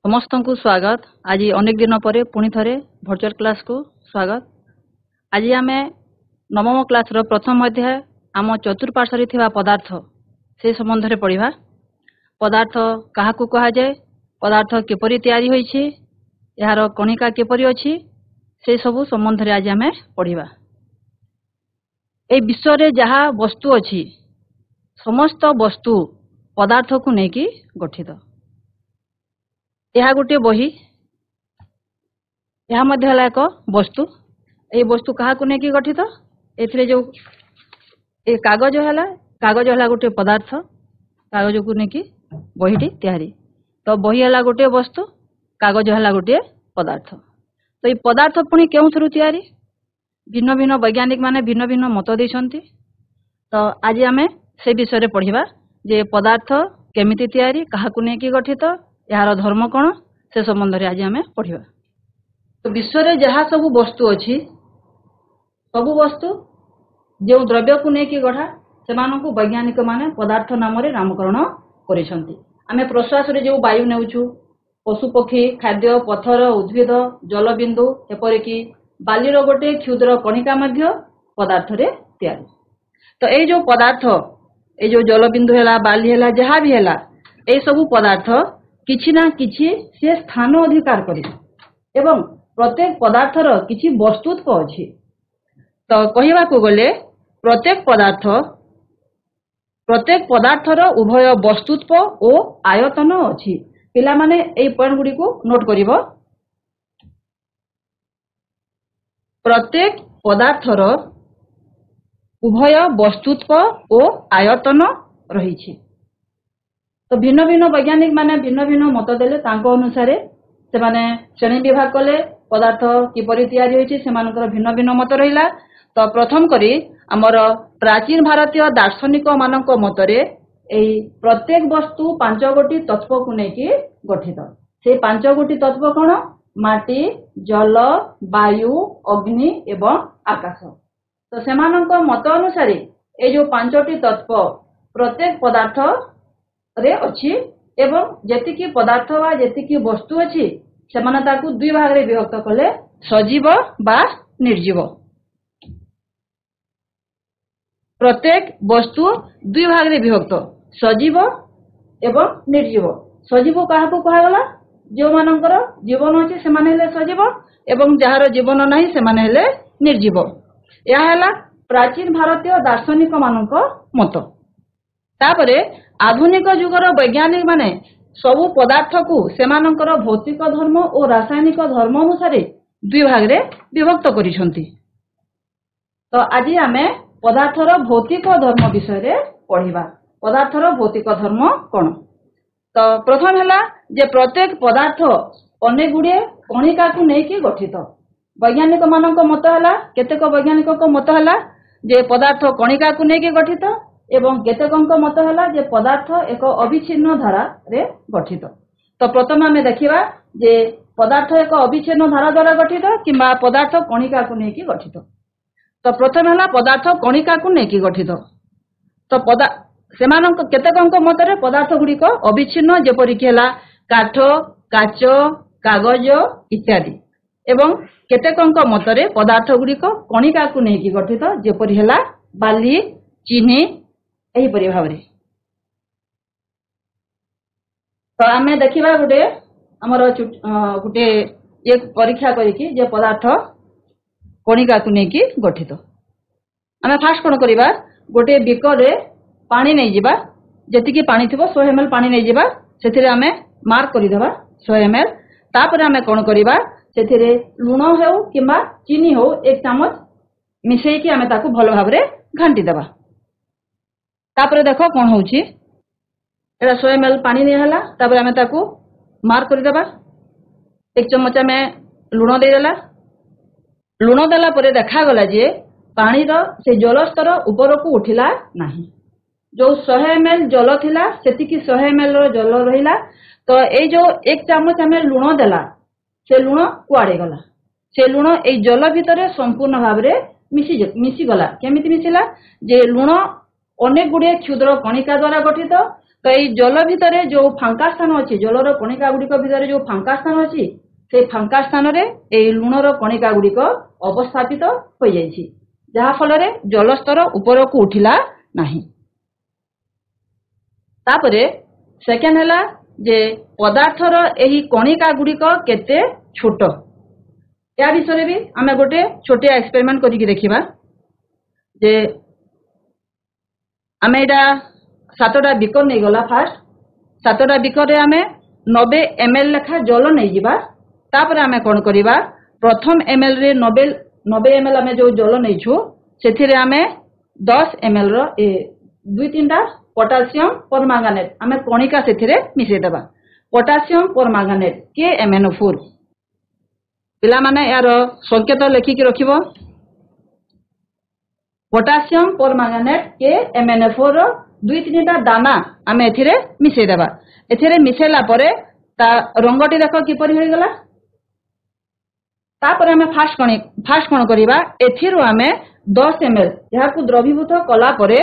समस्त को स्वागत। आज अनेक दिन पर पुणी थे भर्चुआल क्लास को स्वागत। आज आम नवम क्लास प्रथम अध्याय आम चतुर्पार्श्व थिबा पदार्थ से संबंध में पढ़ा। पदार्थ क्या कहुए, पदार्थ किपरि तैयारी होइछि, यार कणिका किपरि अछि, से सबु संबंध में आज आम पढ़ा। ए विश्व रे जहाँ वस्तु अछि समस्त वस्तु पदार्थ को लेकिन गठित। यह गोटे बही, यह मध्य एक वस्तु। ये वस्तु क्या लेकिन गठित, ए जो कागज है, कागज है गोटे पदार्थ, कागज को लेकिन बहीटी तैयारी। तो बही है गोटे वस्तु, कागज है गोटे पदार्थ। तो ये पदार्थ पुणी क्यों तैयारी, भिन्न भिन्न वैज्ञानिक माने भिन्न भिन्न मत देइछन्ति। तो आज आम से विषय पढ़ा जे पदार्थ केमिति तैयारी, काहाकु नेकी गठित, यार धर्म कौन, से संबंध में आज आम पढ़ा। तो विश्व रे जहाँ सब वस्तु अच्छी, सब वस्तु जो द्रव्य को लेकिन गढ़ा, से वैज्ञानिक माने पदार्थ नाम नामकरण करिसंति। आमे प्रश्वास रे जो वायु नेउछु, पशु पक्षी, खाद्य, पत्थर, उद्भिद, जलबिंदु, एपरिकी बालीर गोटे क्षुद्र कणिका मध्य पदार्थ रे तैयारी। तो ये जो पदार्थ, ये जो जलबिंदु है, बाली है, जहाँ भी है, ये सब पदार्थ किछि ना किछि से स्थान अधिकार करि एवं प्रत्येक पदार्थर किछि वस्तुत्व अछि। तो कहवा को गले प्रत्येक पदार्थर उभय वस्तुत्व और आयतन अछि। पिला माने ए पॉइंट गुडी को नोट करिवो। प्रत्येक पदार्थर उभय वस्तुत्व और आयतन रहिछि। तो भिन्न भिन्न वैज्ञानिक माने भिन्न भिन्न मत देले, तांको अनुसार से माने श्रेणी विभाग कले पदार्थ किपरि तैयारी होइछि, सेमानकर भिन्न भिन्न मत रहिला। तो प्रथम करी हमर प्राचीन भारतीय दार्शनिक मानक मतरे एई प्रत्येक वस्तु 5 गोटी तत्व को नेकी गठित। से 5 गोटी तत्व कोन, माटी, जल, वायु, अग्नि एवं आकाश। तो सेमानक मत अनुसार ए जो 5टी तत्व प्रत्येक पदार्थ रे अछि एवं जेतिकी पदार्थ वा जेतिकी वस्तु अछि सेमाने ताकू दुई भाग रे विभक्त कले, सजीव बा निर्जीव। प्रत्येक वस्तु दुई भाग रे विभक्त, सजीव एवं निर्जीव। सजीव काहाकू कहागला, जो मानकर जीवन अछि सेमाने हेले सजीव एवं जहार जीवन नाही सेमाने हेले निर्जीव। यह हैला प्राचीन भारतीय दार्शनिक मानक मत। तापरे आधुनिक जुगर वैज्ञानिक माने सबु पदार्थ को सेमानकर भौतिक धर्म और रासायनिक धर्म अनुसार दुई भाग रे विभक्त करिसंति। तो आज आमे पदार्थर भौतिक धर्म विषय रे पढ़िबा। पदार्थर भौतिक धर्म कोन। तो प्रथम हैला जे प्रत्येक पदार्थ अनेक गुडे कणिका को नेकी गठित। वैज्ञानिक मानक मत हैला, केतेक वैज्ञानिक को मत हैला जे पदार्थ कणिका को नेकी गठित एवं केतेकंक मत हैला जे पदार्थ एक अविच्छिन्न धारा रे गठित। तो प्रथम आमे देखिबा जे पदार्थ एक अविच्छिन्न धारा द्वारा गठित किंबा पदार्थ कणिका को नेकी गठित। तो प्रथम हैला पदार्थ कणिका को नेकी गठित। तो सेमानक केतेकंक मतरे पदार्थ गुडी को अविच्छिन्न, जेपरि कि हैला काठ, काच, कागज इत्यादि। एवं केतेकंक मतरे पदार्थ गुडी को कणिका को नेकी गठित, जेपरि हैला बाली, चीनी एही परि भाबरे। तो आमे देखिबा गुटे हमर गुटे एक परीक्षा करिकि जे पदार्थ कणिका को नेकी गठित। आमे फास्ट कोन करिबा, गोटे बिकर रे पानी नै जिबा, जेतिकी पानी थिबो 100 ml पानी नै जिबा, सेथिरे आमे मार्क करि देबा 100 ml। तापर आमे कोन करिबा, सेथिरे लूण हेउ किंबा चीनी हो 1 चामच मिसेई कि आमे ताकू भलो भाबरे घांटी देबा। तापर देखो कौन होउछि, एटा 100 ml पानी नै हला। तापर आमे ताकू मार्क करि देबा, 1 चमच आमे लूण दे देला। लूण देला परे देखा गला जे पानी रो से जल स्तर ऊपर को उठिला नाही। जो 100 ml जल थिला सेतिकी 100 ml रो जल रहिला। तो ए जो 1 चामच आमे लूण देला, से लूण कुआडे गला। से लूण ए जल भितरे संपूर्ण भाबरे मिसी गला। केमिति मिसिला जे लूण अनेक गुड़े क्षुद्र कणिका द्वारा गठित। तो ये जल भितर जो फांका स्थान अच्छी जलर कणिका गुड़िक भितर जो फांका स्थान अच्छी से फांका स्थान में लुणर कणिका गुड़िक अवस्थापित हो जाइछि जहा फल जलस्तर ऊपर को उठिला नहीं। तापरे सेकेंड है जे पदार्थर यही कणिका गुड़िक केते छोट या विषय भी आम गोटे छोटिया एक्सपेरिमेंट करके देखा जे आम यहाँ 7टा बिकर नहीं गला फास्ट 7टा बिकर आम 90 ml लेखा जल नहीं जिबा तापर आम कौन करिबा प्रथम ml रे 90 ml आम जो जल नहीं छु सेथिरे आम 10 ml रो 2-3टा पोटासियम परमांगानेट आम कणिका सेथिरे मिसै देबा पोटासियम परमांगानेट KMnO4 पिला माने यार संकेत लेखिकी रखिबो पोटासियम परमांगानेट KMnO4 2-3टा दाना आम एथिरे मिसै देबा एथिरे मिसैला परे ता रंगटी देखो किपरि होई गला तापर आम फास्ट कोन करिबा एथिरो आम 10 ml याकु द्रवीभूत कला परे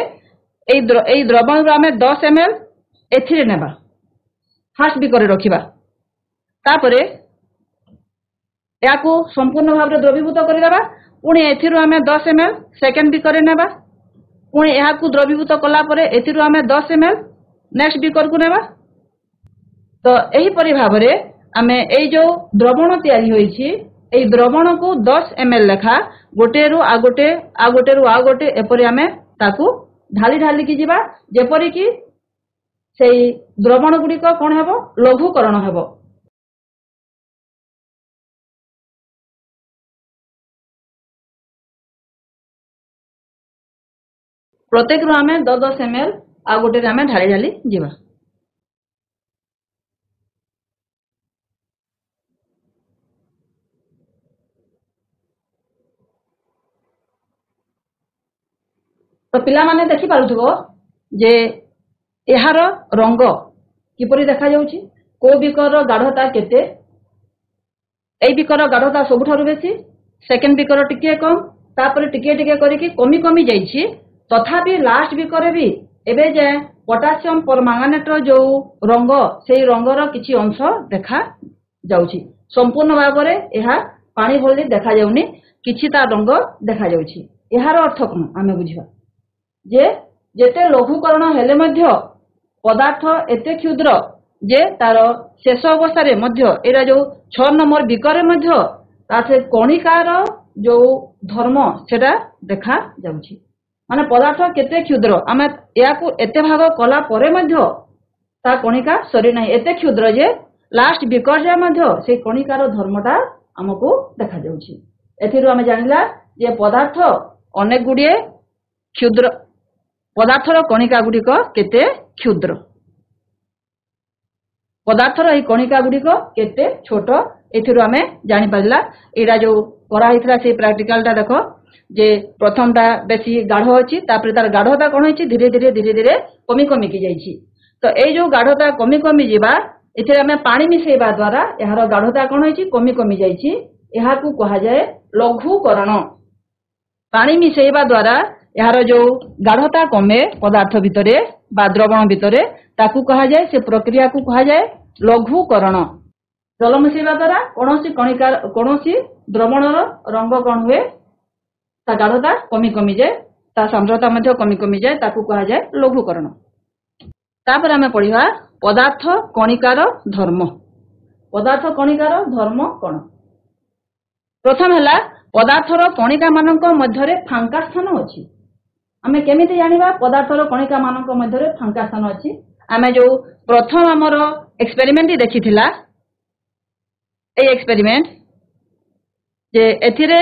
एई द्रवण आम 10 ml एथिरे नेबा फास्ट भी करे रखिबा तापरे याकु संपूर्ण भाव द्रवीभूत करदेबा पुणी एथिरो आम 10 ml सेकेंड भी करे नेबा पुणी याकु द्रवीभूत कला परे एथिरो आम 10 ml नेक्स्ट भी करकु नेबा तो एही परि भाबरे आम एई जो द्रवण तयारी होईछि एई द्रवण को 10 ml लेखा गोटे रु आ गोटे एपरि आम ताकू ढाली ढाली की जीवा जेपरि की सेई द्रवण गुड़िक कौन हेबो लघुकरण हेबो प्रत्येक रु आम 10 ml आ गोटे आम ढाली ढाली जीवा। तो पिला माने देखि पारुथबो जे एहार रंग किपरि देखा जाउछि को बिकर गाढ़ता केते एई बिकर गाढ़ता सबुठारु बेसी सेकेंड बिकर टिके कम तापर टिके टिके करिकि कमी कमी जाइछि तथापि लास्ट बिकर भी एबे जे पोटासियम परमांगानेट जो रंग सेई रंगर किछि अंश देखा जाउछि संपूर्ण भाबरे एहा पानी भली देखा जाउनी किछि ता रंग देखा जाउछि एहार अर्थ कोन आमे बुझिबा जे जेते लघुकरण हेले मध्य पदार्थ एते क्षुद्र जे तार शेष अवस्था रे मध्य एरा जो 6 नंबर बिकर मध्य तासे कणिकार जो धर्म सेटा देखा जाउछि माने पदार्थ केते क्षुद्र आमे याकू एते भाग कला परे मध्य ता कणिका सरी नाही एते क्षुद्र जे लास्ट बिकर जे मध्य से कणिकार धर्मटा हमकु देखा जाउछि एथिरु आमे जानिला जे पदार्थ अनेक गुडिये क्षुद्र पदार्थर कणिका गुड़िक केते क्षुद्र पदार्थर एई कणिका गुड़िक केते छोट एथिरु आमे जानि पारला एरा जो करा हितला से प्रैक्टिकलटा देखो जे प्रथमटा बेसी गाढ़ अछि तापर तार गाढ़ता कोन होछि धीरे धीरे कमी कमी की जाइछि तो एई जो गाढ़ता कमी कमी जिबा एथिरे आमे पानी मिसेइबा द्वारा एहार गाढ़ता कोन होछि कमी कमी जाइछि एहाकू कहा जाय लघुकरण पानी मिसेइबा द्वारा यार जो गाढ़ता कमे पदार्थ भितरे बा द्रवण भितरे ताकू कहा जाए से प्रक्रिया को कहा जाए लघुकरण जल मिसेवा द्वारा कोनोसी कणिकार कोनोसी द्रवणर रंग कौन हुए ता गाढ़ता कमी कमी जाए ता सांद्रता मध्य कमी कमी जाए ताकू कहा जाए लघुकरण। तापर आमे पढ़िबा पदार्थ कणिकार धर्म पदार्थ कणिकार धर्म कौन प्रथम है पदार्थर कणिका मानक मध्यरे फांका स्थान अछि आमे केमिति जानिबा पदार्थर कणिका मानक मध्यरे फांका स्थान अछि आमे जो प्रथम हमर एक्सपेरिमेंट देखिथिला ए एक्सपेरिमेंट जे एथिरे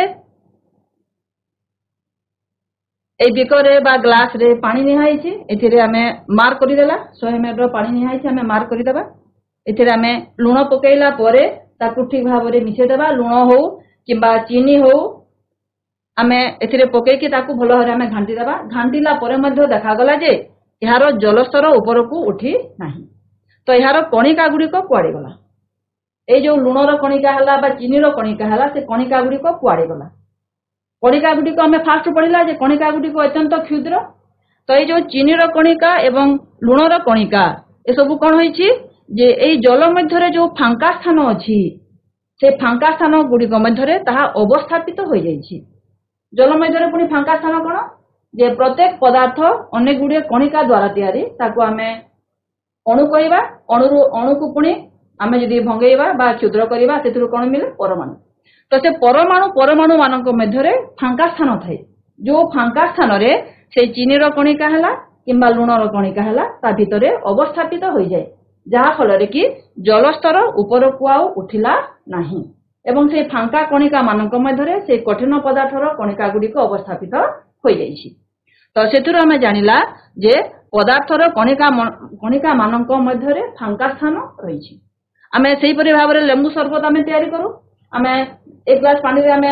ए बिकरे बा ग्लास रे पानी निहाइछि एथिरे आमे मार्क करि देला 100 ml रो पानी निहाइछि आमे मार्क करि देबा एथिरे आमे लूण पकेइला परे ताकु ठीक भाबरे मिसे देबा लूण हो किंबा चीनी हो आमे एथिरे पकेइकि ताकु भलो हरे आमे घांटी देबा घांटीला परे मध्य देखा गला जे यार जलस्तर ऊपर को उठी नाही तो यार कणिका गुड़िक कुआड़े गला ए जो लूणर कणिका हला बा चीनीर कणिका हला से कणिका गुड़िक कुआड़े गला कणिका गुड़िक आमे फास्ट पढ़िला जे कणिका गुड़िक अत्यंत क्षुद्र तो ये जो चीनीर कणिका एवं लूणर कणिका ए सब कौन होइछि जे एई जल मध्यरे जो फांका स्थान अछि से फांका स्थान गुड़िक मध्यरे ताहा अवस्थापित हो जाइछि। जल मध्यरे पुणी फांका स्थान कौन जे प्रत्येक पदार्थ अनेक गुड़िए कणिका द्वारा तैयारी ताकू आमे अणु कहवा अणुरु अणु को पुणी आमे जदि भंगेइबा बा क्षुद्र करिबा सेतिरु कोन मिले परमाणु। तो से परमाणु परमाणु मानक मध्यरे फांका स्थान थाए जो फांका स्थान रे से चीनीर कणिका हला किंबा लुणर कणिका हला ता भितरे अवस्थापित हो जाए जहा फल रे कि जलस्तर ऊपर को आउ उठिला नाही एवं से फांका कणिका मानक मध्यरे से कठिन पदार्थर कणिका गुडी को अवस्थापित हो जाइछि। तो सेतुर हमें जानिला जे पदार्थर कणिका मानक मध्यरे फांका स्थान रहिछि। आमे सेही परि भाबरे लेंबु शरबत आमे तयारी करू। आमे एक ग्लास पानी रे आमे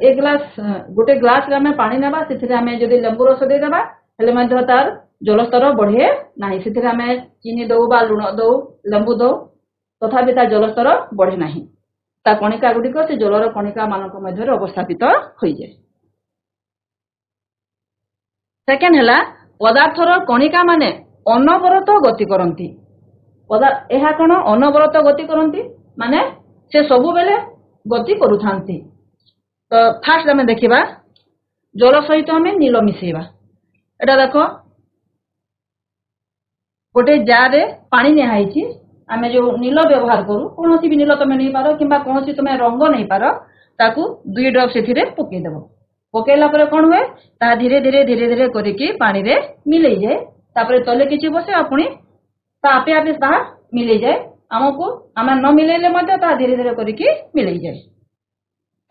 एक ग्लास गोटे ग्लास रे आमे पानी नेबा सेथिरे आमे जदि लेंबु रस दे देबा हेले मध्य तार जलस्तर बढ़े नाही। सेथिरे आमे चीनी दउ बा लुण दउ लेंबु दउ तथापि ता जलस्तर बढ़े नाही। ता कणिका गुडी को से जलर कणिका मानक मध्यरे अवस्थापित होई जाय। सेकेंड हला पदार्थर कणिका माने अनवरत गति करंती। एहा कोन अनवरत गति करंती माने से सबु बेले गति करूथांती। तो फास्ट हमें देखिबा जल सहित हमें नील मिसेइबा। एटा देखो गोटे जार रे पानी नेहाइछि आमे जो नील व्यवहार करू कोनोसी भी नील तमे नै पारो किंबा कोनोसी तमे रंग नै पारो ताकू 2 ड्रॉप सेथिरे पके देबो। पकेला परे कोन होय ता धीरे धीरे धीरे धीरे करिकि पानी रे मिलै जाय। तापरे तले किछि बसे आपुनी ता आपे आपे ता मिलै जाय। हमको आमे न मिलेले मते ता धीरे धीरे करिकि मिलै जाय।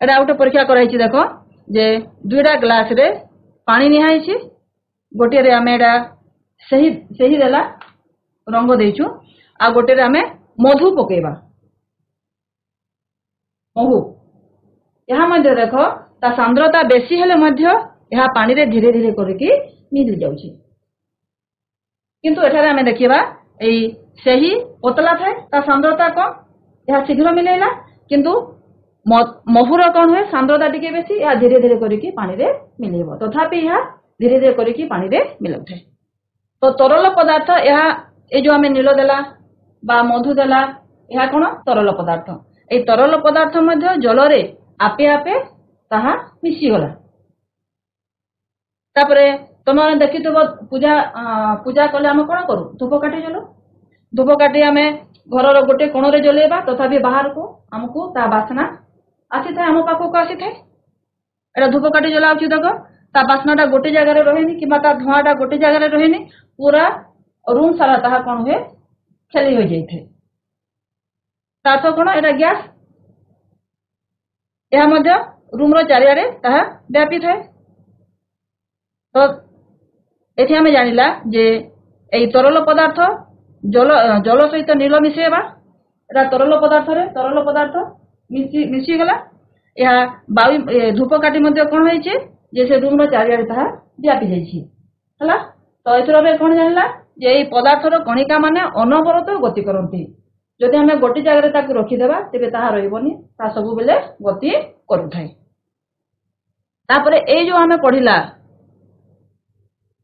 एटा उठे परीक्षा कराइछि देखो जे 2टा ग्लास रे पानी निहाइछि गोटे रे आमे एटा सही देला रंग देइछु आ गोटे रे आमे मधु पकेबा। मधु यहा मध्ये देखो ता सांद्रता बेसी हेले मध्ये यहा पानी रे धीरे धीरे करिकि मिल जाउछि। किंतु एठारे आमे देखिबा एई सही पतला थाए ता सांद्रता कम यहा शीघ्र मिलेला किंतु महुर कौन हुए सांद्रता टिके बेसी या धीरे धीरे करिकि पानी रे मिलेबो तथापि यहा धीरे धीरे करिकि पानी रे मिलउथे। तो तरल पदार्थ यहा ए जो हमें नील देला बा मधु देला यहा कोन तरल पदार्थ। ए तरल पदार्थ मध्ये जल रे आपे आपे ताहा मिसी गला। तापरे तुम देखिथबो पूजा पूजा कले हम कोन करू धूपकाठी जलो। धूपकाठी आमे घर गोटे कोण रे जलेबा तथापि बाहर को हमको ता बासना आसी थाए हम पाखो को आसी थाए। एटा धूपकाठी जलाउछु देखो ता बासनाटा गोटे जगह रे रहेनी किबा ता धुआटा गोटे जगह रे रहेनी पूरा रूम सारा ताहा कोन हुए खेली हो जाइथे। ता तो कोन एटा गैस एहा मध्ये रूम रो चारियारे ताहा व्यापी थाए। तो एथि हमें जानिला जे एई तरल पदार्थ जल सहित नील मिसेबा एटा तरल पदार्थ मिसी गला या वायु धूपकाठी मध्ये कोन होइछे जे से रूम रो चारियारे ताहा व्यापी जाइछि हला। तो एथरो बे कोन जानिला जे एई पदार्थर कणिका माने अनवरत गति करंती। जदि हमें गोटे जगह रे ताकू रखि देबा तेबे ताहा रहिबोनी ता सब बेले गति करूथाय। तापरे एई जो हमें पढिला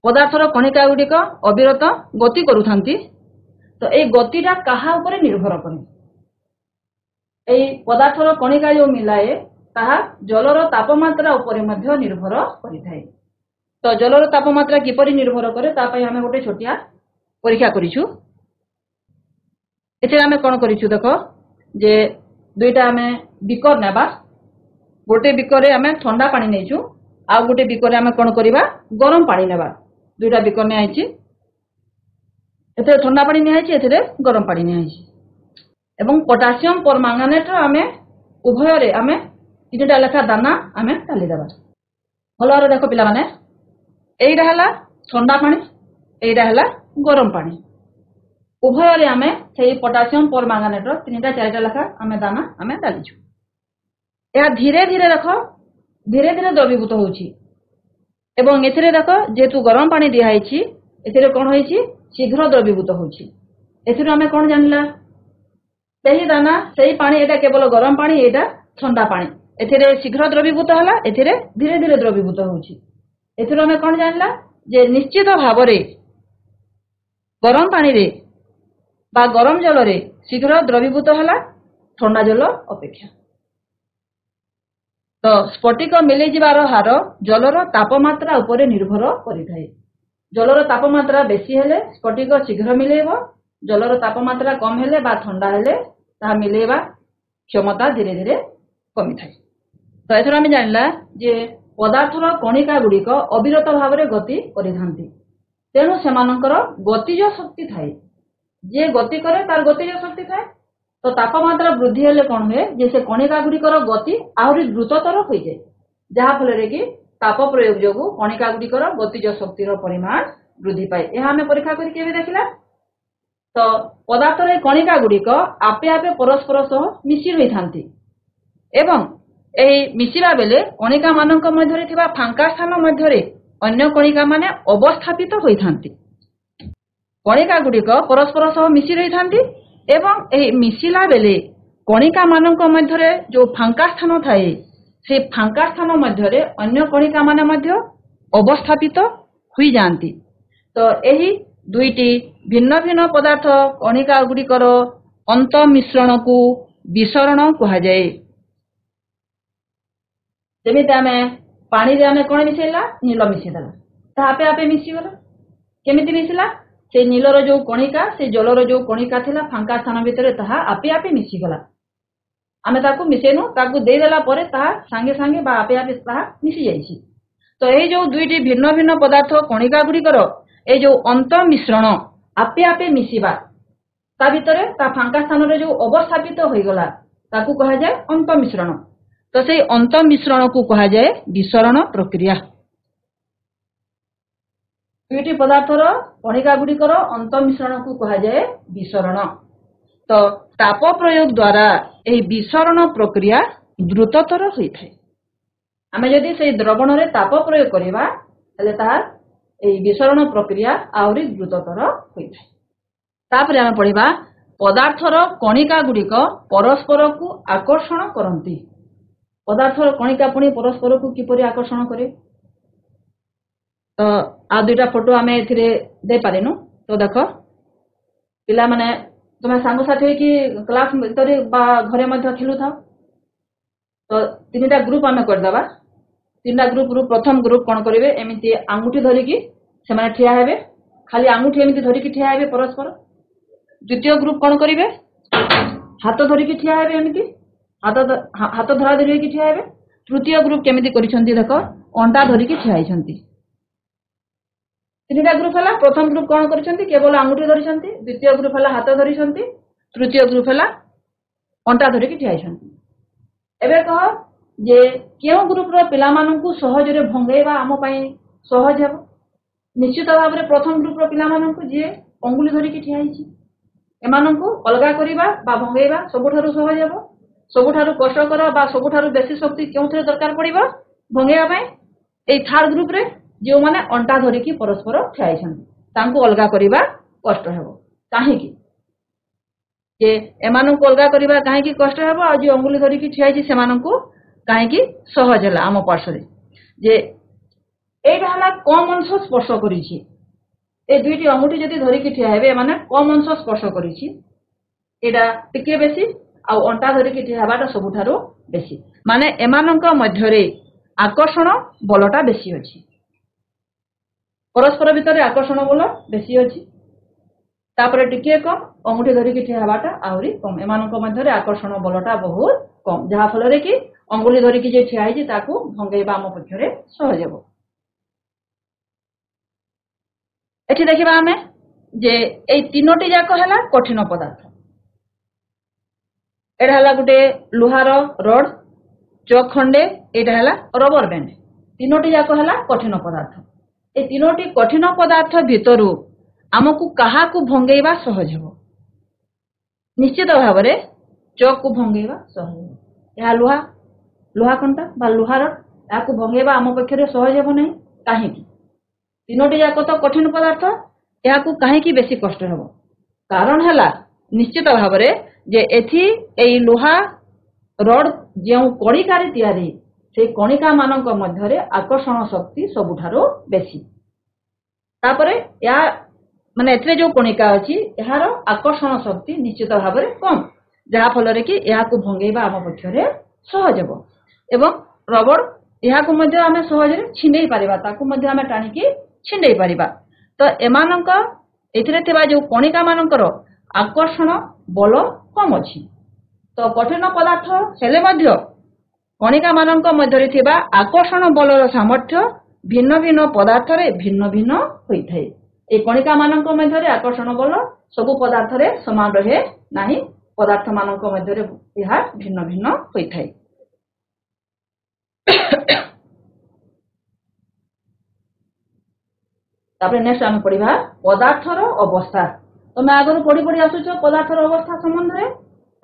पदार्थर कणिका गुडी को अविरत गति करूथांती। तो ए गतिटा कहा ऊपर निर्भर करे। एई पदार्थर कणिका जो मिलाए ताहा जलर तापमात्रा ऊपर मध्ये निर्भर करिथाय। तो जलर तापमात्रा किपरि निर्भर करे ता पई हमें गोटे छोटिया परीक्षा करिछु। एते हमें कोन करिछु देखो जे दुईटा हमें बिकर नेबा गोटे बिकर रे हमें ठंडा पानी नेछु आ गोटे बिकर रे हमें कोन करिबा गरम पानी नेबा। दुईटा बिकर ने आइछि एथे ठंडा पानी ने आइछि एथे गरम पानी ने आइछि एवं पोटासियम परमांगानेट हमें उभय रे हमें तीनटा लेखा दाना हमें डाली देबा। भलो रे देखो पिला माने एइडा हला ठंडा पानी एइडा हला गरम पानी उभय रे हमें सेही पोटासियम परमांगानेट तीनटा चारटा लेखा हमें दाना हमें डालिछु। या धीरे धीरे देखो धीरे धीरे द्रवीभूत होउछि एवं एथिरे देखो जेतु गरम पानी दिया आइछि एथिरे कोन होइछि शीघ्र द्रवीभूत होउछि। एथिरे हमें कोन जानिला सेही दाना सेही पानी एटा केवल गरम पानी एटा ठंडा पानी एथिरे शीघ्र द्रवीभूत हला एथिरे धीरे धीरे द्रवीभूत होउछि। एथिरे हमें कोन जानिला जे निश्चित भाव रे गरम पानी रे বা ଗରମ ଜଳରେ ଶୀଘ୍ର ଦ୍ରବୀଭୂତ ହେଲା ଥଣ୍ଡା ଜଳ ଅପେକ୍ଷା। ତ ସ୍ଫଟିକ ମିଳିଯିବାର ହାର ଜଳର ତାପମାତ୍ରା ଉପରେ ନିର୍ଭର କରିଥାଏ। ଜଳର ତାପମାତ୍ରା ବେଶୀ ହେଲେ ସ୍ଫଟିକ ଶୀଘ୍ର ମିଳେଇବ, ଜଳର ତାପମାତ୍ରା କମ ହେଲେ ବା ଥଣ୍ଡା ହେଲେ ତାହା ମିଳେଇବା କ୍ଷମତା ଧୀରେ ଧୀରେ କମିଥାଏ। ତ ଏଥର ଆମେ ଜାଣିଲା ଯେ ପଦାର୍ଥର କଣିକା ଗୁଡ଼ିକ ଅବିରତ ଭାବରେ ଗତି କରିଥାନ୍ତି, ତେଣୁ ସେମାନଙ୍କର ଗତିଜ ଶକ୍ତି ଥାଏ। ଯିଏ ଗତି କରେ ତାର ଗତିଜ ଶକ୍ତି ଥାଏ। ତ ତାପମାତ୍ରା ବୃଦ୍ଧି ହେଲେ କଣ ହୁଏ ଯେ ସେ କଣିକା ଗୁଡ଼ିକର ଗତି ଆହୁରି ଦ୍ରୁତତର ହୋଇଯାଏ, ଯାହା ଫଳରେ କି ତାପ ପ୍ରୟୋଗ ଯୋଗୁଁ କଣିକା ଗୁଡ଼ିକର ଗତିଜ ଶକ୍ତିର ପରିମାଣ ବୃଦ୍ଧି ପାଏ। ଏହା ଆମେ ପରୀକ୍ଷା କରି କେବେ ଦେଖିଲା? ତ ପଦାର୍ଥର ଏହି କଣିକା ଗୁଡ଼ିକ ଆପେ ଆପେ ପରସ୍ପର ସହ ମିଶି ରହିଥାନ୍ତି ଏବଂ ଏହି ମିଶିବା ବେଳେ କଣିକା ମାନଙ୍କ ମଧ୍ୟରେ ଥିବା ଫାଙ୍କା ସ୍ଥାନ ମଧ୍ୟରେ ଅନ୍ୟ କଣିକା ମାନେ ଅବସ୍ଥାପିତ ହୋଇଥାନ୍ତି। କଣିକା ଗୁଡ଼ିକ ପରସ୍ପର ସହ ମିଶି ରହିଥାନ୍ତି ଏବଂ ଏହି ମିଶିଲା ବେଳେ କଣିକା ମାନଙ୍କ ମଧ୍ୟରେ ଯୋଉ ଫାଙ୍କା ସ୍ଥାନ ଥାଏ ସେ ଫାଙ୍କା ସ୍ଥାନ ମଧ୍ୟରେ ଅନ୍ୟ କଣିକା ମାନେ ମଧ୍ୟ ଅବସ୍ଥାପିତ ହୋଇଯାଆନ୍ତି। ତ ଏହି ଦୁଇଟି ଭିନ୍ନ ଭିନ୍ନ ପଦାର୍ଥ କଣିକା ଗୁଡ଼ିକର ଅନ୍ତଃମିଶ୍ରଣକୁ ବିସରଣ କୁହାଯାଏ। ଯେମିତି ଆମେ ପାଣିରେ ଆମେ କଣ ମିଶେଇଲା? ନୀଳ ମିଶେଇଦେଲା, ତାହା ଆପେ ଆପେ ମିଶିଗଲା। କେମିତି ମିଶିଲା? ସେ ନୀଳର ଯୋଉ କଣିକା ସେ ଜଳର ଯୋଉ କଣିକା ଥିଲା ଫାଙ୍କା ସ୍ଥାନ ଭିତରେ ତାହା ଆପେ ଆପେ ମିଶିଗଲା। ଆମେ ତାକୁ ମିଶେଇନୁ, ତାକୁ ଦେଇଦେଲା ପରେ ତାହା ସାଙ୍ଗେ ସାଙ୍ଗେ ବା ଆପେ ଆପେ ତାହା ମିଶି ଯାଇଛି। ତ ଏହି ଯୋଉ ଦୁଇଟି ଭିନ୍ନ ଭିନ୍ନ ପଦାର୍ଥ କଣିକା ଗୁଡ଼ିକର এই ଯୋଉ ଅନ୍ତଃମିଶ୍ରଣ ଆପେ ଆପେ ମିଶିବା, ତା ଭିତରେ ତା ଫାଙ୍କା ସ୍ଥାନରେ ଯୋଉ ଅବସ୍ଥାପିତ ହୋଇଗଲା ତାକୁ କୁହାଯାଏ ଅନ୍ତଃମିଶ୍ରଣ। ତ ସେଇ ଅନ୍ତଃମିଶ୍ରଣକୁ କୁହାଯାଏ ବିସରଣ ପ୍ରକ୍ରିୟା। ଦୁଇଟି ପଦାର୍ଥର କଣିକା ଗୁଡ଼ିକର ଅନ୍ତଃମିଶ୍ରଣକୁ କୁହାଯାଏ ବିସରଣ। ତ ତାପ ପ୍ରୟୋଗ ଦ୍ୱାରା ଏହି ବିସରଣ ପ୍ରକ୍ରିୟା ଦ୍ରୁତତର ହୋଇଥାଏ। ଆମେ ଯଦି ସେଇ ଦ୍ରବଣରେ ତାପ ପ୍ରୟୋଗ କରିବା ତାହେଲେ ତାହା ଏହି ବିସରଣ ପ୍ରକ୍ରିୟା ଆହୁରି ଦ୍ରୁତତର ହୋଇଥାଏ। ତାପରେ ଆମେ ପଢିବା ପଦାର୍ଥର କଣିକା ଗୁଡ଼ିକ ପରସ୍ପରକୁ ଆକର୍ଷଣ କରନ୍ତି। ପଦାର୍ଥର କଣିକା ପୁଣି ପରସ୍ପରକୁ କିପରି ଆକର୍ଷଣ କରେ? ତ ଆଉ ଦୁଇଟା ଫଟୋ ଆମେ ଏଥିରେ ଦେଇପାରିନୁ। ତ ଦେଖ, ପିଲାମାନେ ତମେ ସାଙ୍ଗସାଥି ହେଇକି କ୍ଲାସ ଭିତରେ ବା ଘରେ ମଧ୍ୟ ଖେଳୁଥାଅ। ତ ତିନିଟା ଗ୍ରୁପ ଆମେ କରିଦେବା। ତିନିଟା ଗ୍ରୁପରୁ ପ୍ରଥମ ଗ୍ରୁପ କଣ କରିବେ? ଏମିତି ଆଙ୍ଗୁଠି ଧରିକି ସେମାନେ ଠିଆ ହେବେ, ଖାଲି ଆଙ୍ଗୁଠି ଏମିତି ଧରିକି ଠିଆ ହେବେ ପରସ୍ପର। ଦ୍ୱିତୀୟ ଗ୍ରୁପ କଣ କରିବେ? ହାତ ଧରିକି ଠିଆ ହେବେ, ଏମିତି ହାତ ଧରା ଧରି ହେଇକି ଠିଆ ହେବେ। ତୃତୀୟ ଗ୍ରୁପ କେମିତି କରିଛନ୍ତି ଦେଖ, ଅଣ୍ଟା ଧରିକି ଠିଆ ହେଇଛନ୍ତି। ତିନିଟା ଗ୍ରୁପ ହେଲା। ପ୍ରଥମ ଗ୍ରୁପ କଣ କରିଛନ୍ତି? କେବଳ ଆଙ୍ଗୁଠି ଧରିଛନ୍ତି। ଦ୍ୱିତୀୟ ଗ୍ରୁପ ହେଲା ହାତ ଧରିଛନ୍ତି। ତୃତୀୟ ଗ୍ରୁପ ହେଲା ଅଣ୍ଟା ଧରିକି ଠିଆ ହେଇଛନ୍ତି। ଏବେ କହ ଯେ କେଉଁ ଗ୍ରୁପର ପିଲାମାନଙ୍କୁ ସହଜରେ ଭଙ୍ଗେଇବା ଆମ ପାଇଁ ସହଜ ହେବ? ନିଶ୍ଚିତ ଭାବରେ ପ୍ରଥମ ଗ୍ରୁପର ପିଲାମାନଙ୍କୁ ଯିଏ ଅଙ୍ଗୁଳି ଧରିକି ଠିଆ ହେଇଛି, ଏମାନଙ୍କୁ ଅଲଗା କରିବା ବା ଭଙ୍ଗେଇବା ସବୁଠାରୁ ସହଜ ହେବ। ସବୁଠାରୁ କଷ୍ଟକର ବା ସବୁଠାରୁ ବେଶୀ ଶକ୍ତି କେଉଁଥିରେ ଦରକାର ପଡିବ ଭଙ୍ଗେଇବା ପାଇଁ? ଏଇ ଥାର୍ଡ ଗ୍ରୁପରେ ଯେଉଁମାନେ ଅଣ୍ଟା ଧରିକି ପରସ୍ପର ଠିଆ ହେଇଛନ୍ତି ତାଙ୍କୁ ଅଲଗା କରିବା କଷ୍ଟ ହେବ। କାହିଁକି? ଯେ ଏମାନଙ୍କୁ ଅଲଗା କରିବା କାହିଁକି କଷ୍ଟ ହେବ ଆଉ ଯିଏ ଅଙ୍ଗୁଳି ଧରିକି ଠିଆ ହେଇଛି ସେମାନଙ୍କୁ କାହିଁକି ସହଜ ହେଲା? ଆମ ପାର୍ଶ୍ୱରେ ଯେ এইটা ହେଲା କମ ଅଂଶ ସ୍ପର୍ଶ କରିଛି। এই ଦୁଇଟି ଅଙ୍ଗୁଠି ଯଦି ଧରିକି ଠିଆ ହେବେ ଏମାନେ କମ ଅଂଶ ସ୍ପର୍ଶ କରିଛି, ଏଇଟା ଟିକେ ବେଶୀ, ଆଉ ଅଣ୍ଟା ଧରିକି ଠିଆ ହେବାଟା ସବୁଠାରୁ ବେଶୀ। ମାନେ ଏମାନଙ୍କ ମଧ୍ୟରେ ଆକର୍ଷଣ ବଳଟା ବେଶୀ ଅଛି। ପରସ୍ପର ଭିତରେ ଆକର୍ଷଣ ବଳ ବେଶୀ ଅଛି। ତାପରେ ଟିକେ କମ, ଅଙ୍ଗୁଠି ଧରିକି ଠିଆ ହେବାଟା ଆହୁରି କମ। ଏମାନଙ୍କ ମଧ୍ୟରେ ଆକର୍ଷଣ ବଳଟା ବହୁତ କମ, ଯାହା ଫଳରେ କି ଅଙ୍ଗୁଳି ଧରିକି ଯେ ଠିଆ ହେଇଛି ତାକୁ ଭଙ୍ଗେଇବା ଆମ ପକ୍ଷରେ ସହଜ ହେବ। ଏଠି ଦେଖିବା ଆମେ ଯେ এই ତିନୋଟି ଯାକ ହେଲା କଠିନ ପଦାର୍ଥ। ଏଟା ହେଲା ଗୋଟେ ଲୁହାର ରଡ୍, ଚକ୍ ଖଣ୍ଡେ, ଏଇଟା ହେଲା ରବର ବ୍ୟାଣ୍ଡ। ତିନୋଟି ଯାକ ହେଲା କଠିନ ପଦାର୍ଥ। এই ତିନୋଟି କଠିନ ପଦାର୍ଥ ଭିତରୁ ଆମକୁ କାହାକୁ ଭଙ୍ଗେଇବା ସହଜ ହେବ? ନିଶ୍ଚିତ ଭାବରେ ଚକ୍ କୁ ଭଙ୍ଗେଇବା ସହଜ ହେବ। ଏହା ଲୁହା କଣ୍ଟା ବା ଲୁହାର, ଏହାକୁ ଭଙ୍ଗେଇବା ଆମ ପକ୍ଷରେ ସହଜ ହେବ ନାହିଁ। କାହିଁକି? ତିନୋଟି ଯାକ ତ କଠିନ ପଦାର୍ଥ, ଏହାକୁ କାହିଁକି ବେଶୀ କଷ୍ଟ ହେବ? କାରଣ ହେଲା ନିଶ୍ଚିତ ଭାବରେ ଯେ ଏଠି ଏଇ ଲୁହା ରଡ୍ ଯେଉଁ କଣିକାରେ ତିଆରି, সেই କଣିକା ମାନଙ୍କ ମଧ୍ୟରେ ଆକର୍ଷଣ ଶକ୍ତି ସବୁଠାରୁ ବେଶୀ। ତାପରେ ଏହା ମାନେ ଏଥିରେ ଯୋଉ କଣିକା ଅଛି ଏହାର ଆକର୍ଷଣ ଶକ୍ତି ନିଶ୍ଚିତ ଭାବରେ କମ, ଯାହା ଫଳରେ କି ଏହାକୁ ଭଙ୍ଗେଇବା ଆମ ପକ୍ଷରେ ସହଜ ହେବ। ଏବଂ ରବର ଏହାକୁ ମଧ୍ୟ ଆମେ ସହଜରେ ଛିଣ୍ଡେଇ ପାରିବା, ତାକୁ ମଧ୍ୟ ଆମେ ଟାଣିକି ଛିଣ୍ଡେଇ ପାରିବା। ତ ଏମାନଙ୍କ ଏଥିରେ ଥିବା ଯୋଉ କଣିକା ମାନଙ୍କର ଆକର୍ଷଣ ବଳ କମ ଅଛି। ତ କଠିନ ପଦାର୍ଥ ହେଲେ ମଧ୍ୟ କଣିକା ମାନଙ୍କ ମଧ୍ୟରେ ଥିବା ଆକର୍ଷଣ ବଳର ସାମର୍ଥ୍ୟ ଭିନ୍ନ ଭିନ୍ନ ପଦାର୍ଥରେ ଭିନ୍ନ ଭିନ୍ନ ହୋଇଥାଏ। এই କଣିକା ମାନଙ୍କ ମଧ୍ୟରେ ଆକର୍ଷଣ ବଳ ସବୁ ପଦାର୍ଥରେ ସମାନ ରହେ ନାହିଁ, ପଦାର୍ଥ ମାନଙ୍କ ମଧ୍ୟରେ ଏହା ଭିନ୍ନ ଭିନ୍ନ ହୋଇଥାଏ। ତାପରେ ନେକ୍ସଟ ଆମେ ପଢିବା ପଦାର୍ଥର ଅବସ୍ଥା। ତମେ ଆଗରୁ ପଢି ପଢି ଆସୁଛ ପଦାର୍ଥର ଅବସ୍ଥା ସମ୍ବନ୍ଧରେ।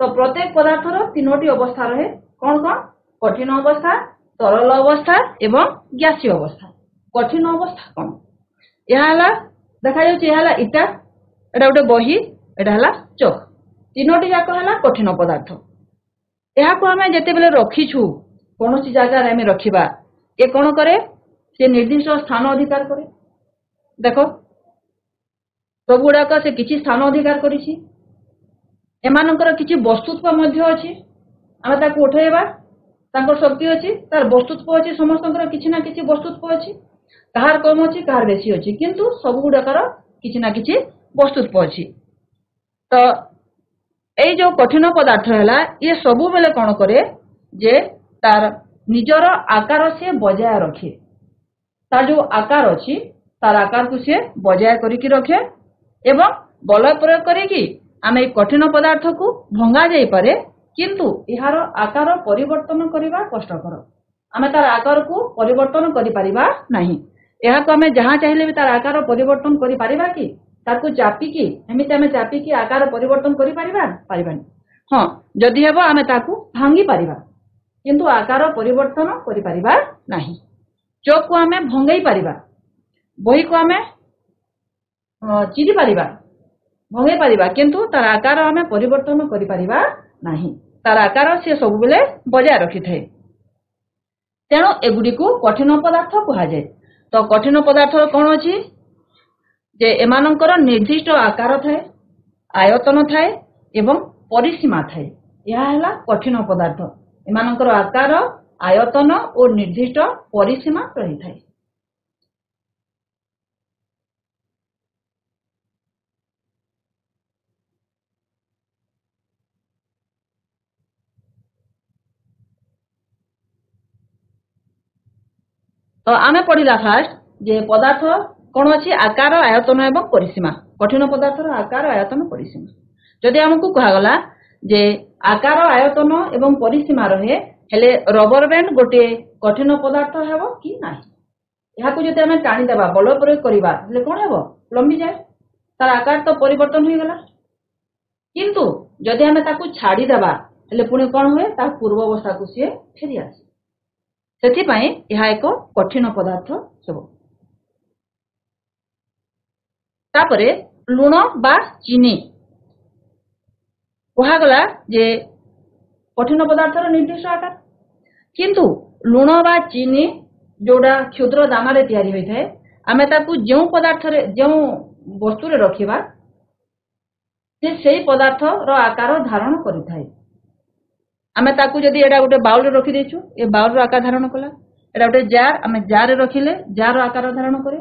ତ ପ୍ରତ୍ୟେକ ପଦାର୍ଥର ତିନୋଟି ଅବସ୍ଥା ରହେ। କଣ କଣ? କଠିନ ଅବସ୍ଥା, ତରଳ ଅବସ୍ଥା ଏବଂ ଗ୍ୟାସୀୟ ଅବସ୍ଥା। କଠିନ ଅବସ୍ଥା କଣ? ଏହା ହେଲା ଦେଖାଯାଉଛି, ଏହା ହେଲା ଇଟା, ଏଟା ଗୋଟେ ବହି, ଏଟା ହେଲା ଚକ, ତିନୋଟି ଯାକ ହେଲା କଠିନ ପଦାର୍ଥ। ଏହାକୁ ଆମେ ଯେତେବେଳେ ରଖିଛୁ କୌଣସି ଜାଗାରେ ଆମେ ରଖିବା, ଏ କଣ କରେ? ସେ ନିର୍ଦ୍ଦିଷ୍ଟ ସ୍ଥାନ ଅଧିକାର କରେ। ଦେଖ ସବୁ ଗୁଡାକ ସେ କିଛି ସ୍ଥାନ ଅଧିକାର କରିଛି। ଏମାନଙ୍କର କିଛି ବସ୍ତୁତ୍ୱ ମଧ୍ୟ ଅଛି। ଆମେ ତାକୁ ଉଠେଇବା, ତାଙ୍କର ଶକ୍ତି ଅଛି, ତାର ବସ୍ତୁତ୍ୱ ଅଛି, ସମସ୍ତଙ୍କର କିଛି ନା କିଛି ବସ୍ତୁତ୍ୱ ଅଛି। କାହାର କମ ଅଛି, କାହାର ବେଶୀ ଅଛି, କିନ୍ତୁ ସବୁ ଗୁଡାକର କିଛି ନା କିଛି ବସ୍ତୁତ୍ୱ ଅଛି। ତ ଏଇ ଯୋଉ କଠିନ ପଦାର୍ଥ ହେଲା, ଇଏ ସବୁବେଳେ କଣ କରେ ଯେ ତାର ନିଜର ଆକାର ସେ ବଜାୟ ରଖେ। ତାର ଯୋଉ ଆକାର ଅଛି ତାର ଆକାରକୁ ସେ ବଜାୟ କରିକି ରଖେ ଏବଂ ବଳ ପ୍ରୟୋଗ କରିକି ଆମେ ଏଇ କଠିନ ପଦାର୍ଥକୁ ଭଙ୍ଗା ଯାଇପାରେ, କିନ୍ତୁ ଏହାର ଆକାର ପରିବର୍ତ୍ତନ କରିବା କଷ୍ଟକର। ଆମେ ତାର ଆକାରକୁ ପରିବର୍ତ୍ତନ କରିପାରିବା ନାହିଁ। ଏହାକୁ ଆମେ ଯାହା ଚାହିଁଲେ ବି ତାର ଆକାର ପରିବର୍ତ୍ତନ କରିପାରିବା କି? ତାକୁ ଚାପିକି ଏମିତି ଆମେ ଚାପିକି ଆକାର ପରିବର୍ତ୍ତନ କରିପାରିବା? ପାରିବାନି। ହଁ, ଯଦି ହେବ ଆମେ ତାକୁ ଭାଙ୍ଗି ପାରିବା, କିନ୍ତୁ ଆକାର ପରିବର୍ତ୍ତନ କରିପାରିବା ନାହିଁ। ଚକକୁ ଆମେ ଭଙ୍ଗେଇ ପାରିବା, ବହିକୁ ଆମେ ଚିରି ପାରିବା, ଭଙ୍ଗେଇ ପାରିବା, କିନ୍ତୁ ତାର ଆକାର ଆମେ ପରିବର୍ତ୍ତନ କରିପାରିବା ନାହିଁ। ତାର ଆକାର ସେ ସବୁବେଳେ ବଜାୟ ରଖିଥାଏ। ତେଣୁ ଏଗୁଡ଼ିକୁ କଠିନ ପଦାର୍ଥ କୁହାଯାଏ। ତ କଠିନ ପଦାର୍ଥର କଣ ଅଛି ଯେ ଏମାନଙ୍କର ନିର୍ଦ୍ଦିଷ୍ଟ ଆକାର ଥାଏ, ଆୟତନ ଥାଏ ଏବଂ ପରିସୀମା ଥାଏ। ଏହା ହେଲା କଠିନ ପଦାର୍ଥ। ଏମାନଙ୍କର ଆକାର, ଆୟତନ ଓ ନିର୍ଦ୍ଦିଷ୍ଟ ପରିସୀମା ରହିଥାଏ। ତ ଆମେ ପଢିଲା ଫାଷ୍ଟ ଯେ ପଦାର୍ଥ କଣ ଅଛି? ଆକାର, ଆୟତନ ଏବଂ ପରିସୀମା। କଠିନ ପଦାର୍ଥର ଆକାର, ଆୟତନ, ପରିସୀମା। ଯଦି ଆମକୁ କୁହାଗଲା ଯେ ଆକାର, ଆୟତନ ଏବଂ ପରିସୀମା ରହେ, ହେଲେ ରବର ବ୍ୟାଣ୍ଡ ଗୋଟିଏ କଠିନ ପଦାର୍ଥ ହେବ କି ନାହିଁ? ଏହାକୁ ଯଦି ଆମେ ଟାଣିଦେବା, ବଳ ପ୍ରୟୋଗ କରିବା, ହେଲେ କଣ ହେବ? ଲମ୍ବିଯାଏ, ତାର ଆକାର ତ ପରିବର୍ତ୍ତନ ହୋଇଗଲା। କିନ୍ତୁ ଯଦି ଆମେ ତାକୁ ଛାଡିଦେବା, ହେଲେ ପୁଣି କଣ ହୁଏ? ତା ପୂର୍ବ ଅବସ୍ଥାକୁ ସିଏ ଫେରିଆସେ। ସେଥିପାଇଁ ଏହା ଏକ କଠିନ ପଦାର୍ଥ ହେବ। ତାପରେ ଲୁଣ ବା ଚିନି କୁହାଗଲା ଯେ କଠିନ ପଦାର୍ଥର ନିର୍ଦ୍ଦିଷ୍ଟ ଆକାର, କିନ୍ତୁ ଲୁଣ ବା ଚିନି ଯୋଉଟା କ୍ଷୁଦ୍ର ଦାନାରେ ତିଆରି ହୋଇଥାଏ, ଆମେ ତାକୁ ଯେଉଁ ପଦାର୍ଥରେ, ଯେଉଁ ବସ୍ତୁରେ ରଖିବା, ସେ ସେଇ ପଦାର୍ଥର ଆକାର ଧାରଣ କରିଥାଏ। ଆମେ ତାକୁ ଯଦି ଏଟା ଗୋଟେ ବାଉଲରେ ରଖିଦେଇଛୁ, ଏ ବାଉଲର ଆକାର ଧାରଣ କଲା। ଏଟା ଗୋଟେ ଜାର, ଆମେ ଜାରରେ ରଖିଲେ ଜାର ଆକାର ଧାରଣ କରେ।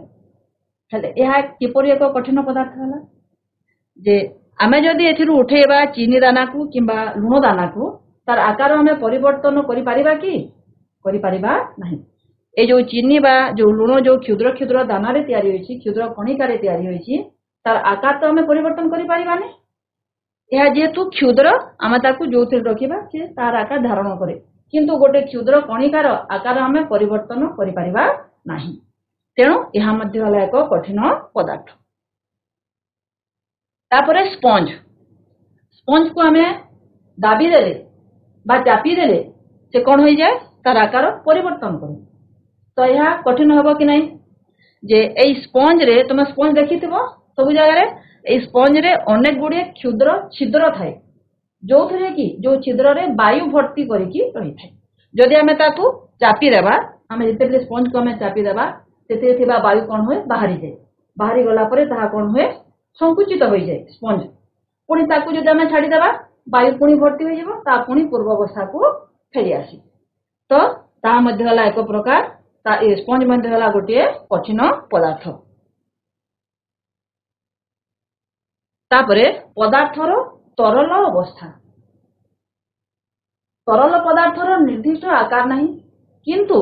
ହେଲେ ଏହା କିପରି ଏକ କଠିନ ପଦାର୍ଥ ହେଲା? ଯେ ଆମେ ଯଦି ଏଥିରୁ ଉଠେଇବା ଚିନି ଦାନାକୁ କିମ୍ବା ଲୁଣ ଦାନାକୁ, ତାର ଆକାର ଆମେ ପରିବର୍ତ୍ତନ କରିପାରିବା କି? କରିପାରିବା ନାହିଁ। এই ଯୋଉ ଚିନି ବା ଯୋଉ ଲୁଣ ଯୋଉ କ୍ଷୁଦ୍ର କ୍ଷୁଦ୍ର ଦାନାରେ ତିଆରି ହୋଇଛି, କ୍ଷୁଦ୍ର କଣିକାରେ ତିଆରି ହୋଇଛି, ତାର ଆକାର ତ ଆମେ ପରିବର୍ତ୍ତନ କରିପାରିବାନି। ଏହା ଯେହେତୁ କ୍ଷୁଦ୍ର, ଆମେ ତାକୁ ଯୋଉଥିରେ ରଖିବା ସେ ତାର ଆକାର ଧାରଣ କରେ, କିନ୍ତୁ ଗୋଟେ କ୍ଷୁଦ୍ର କଣିକାର ଆକାର ଆମେ ପରିବର୍ତ୍ତନ କରିପାରିବା ନାହିଁ। ତେଣୁ ଏହା ମଧ୍ୟ ହେଲା ଏକ କଠିନ ପଦାର୍ଥ। ତାପରେ ସ୍ପଞ୍ଜ। ସ୍ପଞ୍ଜକୁ ଆମେ ଦାବିଦେଲେ ବା ଚାପିଦେଲେ ସେ କଣ ହୋଇଯାଏ? ତାର ଆକାର ପରିବର୍ତ୍ତନ କରେ। ତ ଏହା କଠିନ ହେବ କି ନାହିଁ? ଯେ ଏଇ ସ୍ପଞ୍ଜରେ, ତମେ ସ୍ପଞ୍ଜ ଦେଖିଥିବ ସବୁ ଜାଗାରେ, ଏଇ ସ୍ପଞ୍ଜରେ ଅନେକ ଗୁଡ଼ିଏ କ୍ଷୁଦ୍ର ଛିଦ୍ର ଥାଏ, ଯୋଉଥିରେ କି ଯୋଉ ଛିଦ୍ରରେ ବାୟୁ ଭର୍ତ୍ତି କରିକି ରହିଥାଏ। ଯଦି ଆମେ ତାକୁ ଚାପିଦେବା, ଆମେ ଯେତେବେଳେ ସ୍ପଞ୍ଜକୁ ଆମେ ଚାପିଦେବା, ସେଥିରେ ଥିବା ବାୟୁ କଣ ହୁଏ? ବାହାରିଯାଏ। ବାହାରି ଗଲା ପରେ ତାହା କଣ ହୁଏ? संकुचित हो जाए स्पंज पुणी ताकू जदि आम छाड़ीदेवा वायु पुणी भर्ती हो ता पुणी पूर्वावस्था को फेरी आसी तो ता मध्य हला एक प्रकार स्पंज मध्य हला गोटे कठिन पदार्थ। तापरे पदार्थर तरल अवस्था तरल पदार्थर निर्दिष्ट आकार नहीं किंतु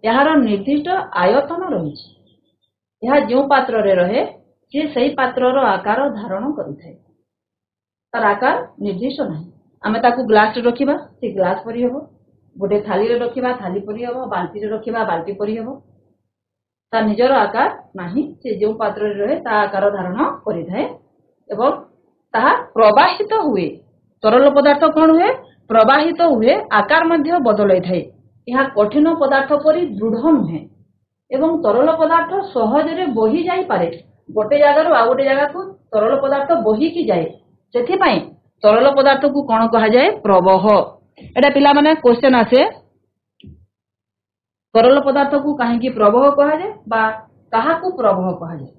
यार निर्दिष्ट आयतन रही जो पात्र रे रहे सी सही पात्रर आकार धारण करिथाय तार आकार निर्दिष्ट नहीं आमे ताकू ग्लास रे रखिबा से ग्लास परि हबो गोटे थाली रे रखिबा थाली परि हबो बाल्टी रे रखिबा बाल्टी परि हबो तार निजर आकार नहीं से जो पात्र रे रहे ता आकार धारण करिथाय एवं ताहा प्रवाहित हुए तरल पदार्थ कौन हुए प्रवाहित हुए आकार मध्य बदलाई थाए यह कठिन पदार्थ परि दृढ़ नुहे एवं तरल पदार्थ सहज रे बही जाई पारे गोटे जगार आ गोटे जगह को तरल पदार्थ बही की जाए से तरल पदार्थ को कौन कहा जाए प्रवाह एटा पिला माने क्वेश्चन आसे तरल पदार्थ को कहीं प्रवाह कहा जाए बा कहा को प्रवाह कहा जाए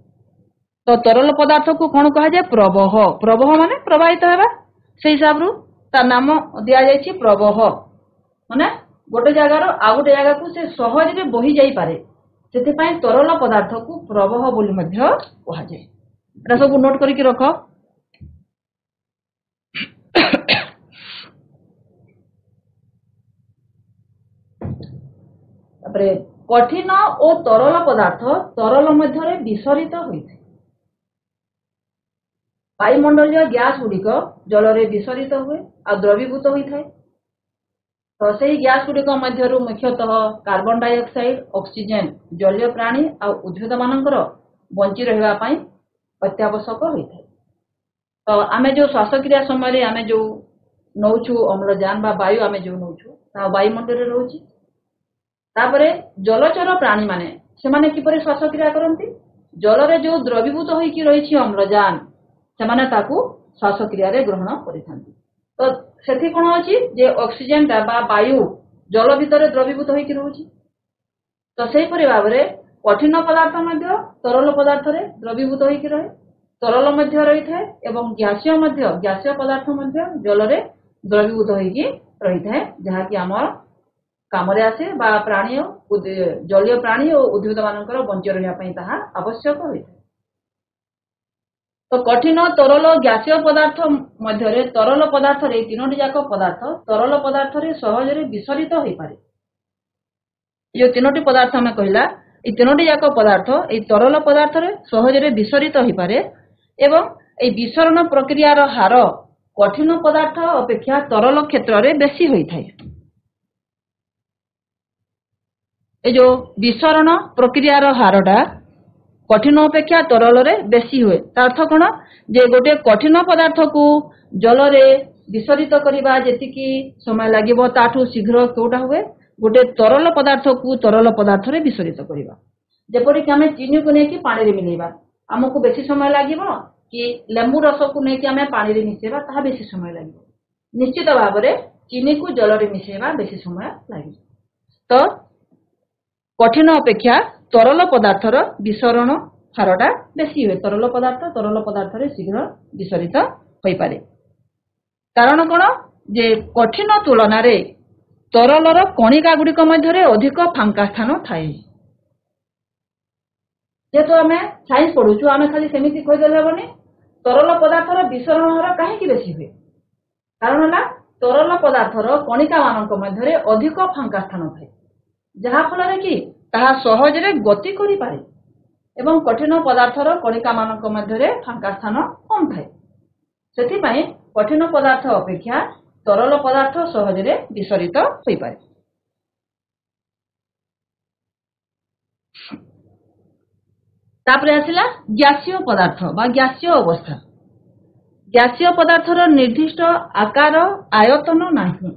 तो तरल पदार्थ को कौन कहा जाए प्रवाह प्रवाह माने प्रवाहित हेबा से हिसाब रु तार नाम दिया जायछि प्रवाह माने गोटे जगार आ गोटे जगह को से सहज रे बही जाई पारे सेति तरल पदार्थ को प्रवाह बोली मध्य कहा जाए एटा सब नोट करके रख। तापरे कठिन और तरल पदार्थ तरल मध्य विसरित होइथे वायुमंडलीय गैस गुड़िक जल रे विसरित हुए आ द्रवीभूत होइଥାଏ तो सही गैस गुड़िक मध्य मुख्यतः कार्बन डाइऑक्साइड ऑक्सीजन जलीय प्राणी आ उद्भिद मानकर बंची रहिबा पई अत्यावश्यक होइଥାଏ तो आमे जो श्वासक्रिया समय आमे जो नौछु अम्लजान बा वायु आमे जो नौछु ता वायुमंडल रे रहउची तापरे जलचर प्राणी माने से माने किपरि श्वासक्रिया करंती जल रे जो द्रवीभूत होई कि रहिछि अम्लजान से ताकू श्वासक्रिया रे ग्रहण करिथांती तो सेठी कोन अछि जे ऑक्सीजन ता बा वायु जल भितर द्रवीभूत होई कि रहउची तो सेही परि भाबरे कठिन पदार्थ मध्य तरल पदार्थ रे द्रवीभूत होई कि रहे तरल मध्य रही थाए एवं गैसीय पदार्थ मध्य जल रे द्रवीभूत होई कि रही थाए जहा कि हमर काम रे आसे बा प्राणी जलीय प्राणी और उद्भिद मानकर बंची रहिया पई ताहा आवश्यक होई तो कठिन तरल गैसीय पदार्थ मध्य तरल पदार्थ रे तीनोटी जाक पदार्थ तरल पदार्थ रे सहज रे विसरित होई पारे जो तीनोटी पदार्थ हमें कहला ए तीनोटी जाक पदार्थ ए तरल पदार्थ रे सहज रे विसरित होई पारे एवं ए विसरण प्रक्रियार हार कठिन पदार्थ अपेक्षा तरल क्षेत्र रे बेसी होई थाए ए जो विसरण प्रक्रियार हारटा कठिन अपेक्षा तरल रे बेसी हुए अर्थ कौन जे गोटे कठिन पदार्थ को जल रे विसरित करबा जेतिकी समय लागिबो ताठू शीघ्र कोटा हुए गोटे तरल पदार्थ को तरल पदार्थ रे विसरित करबा जेपरि कि हमें चीनी को नेकी पानी रे मिलेबा हमको बेसी समय लागिबो कि लेंबू रस को नेकी हमें पानी रे मिसेबा ता बेसी समय लागिबो निश्चित भाव रे चीनी को जल रे मिसेबा बेसी समय लागिबो तो कठिन अपेक्षा तरल पदार्थर विसरण हारटा बेसी हुए तरल पदार्थ रे शीघ्र विसरित होई पारे कारण कोन जे कठिन तुलना रे तरलर कणिका गुड़िक मध्य अधिक फांका स्थान थाए जेतो आमे साइंस पढुछु आमे खाली सेमिति कहि देले बने तरल पदार्थर विसरण हार काहे बेसी हुए कारण ना तरल पदार्थर कणिका मानक मध्य अधिक फांका स्थान थाए जहा फल रे कि ताहा सहज रे गति करि पारे एवं कठिन पदार्थर कणिका मानक मध्य फांका स्थान कम थाए सेति पई कठिन पदार्थ अपेक्षा तरल पदार्थ सहज रे विसरित होई पारे तापरे आसिला गैसीय पदार्थ बा गैसीय अवस्था गैसीय पदार्थर निर्दिष्ट आकार आयतन नाही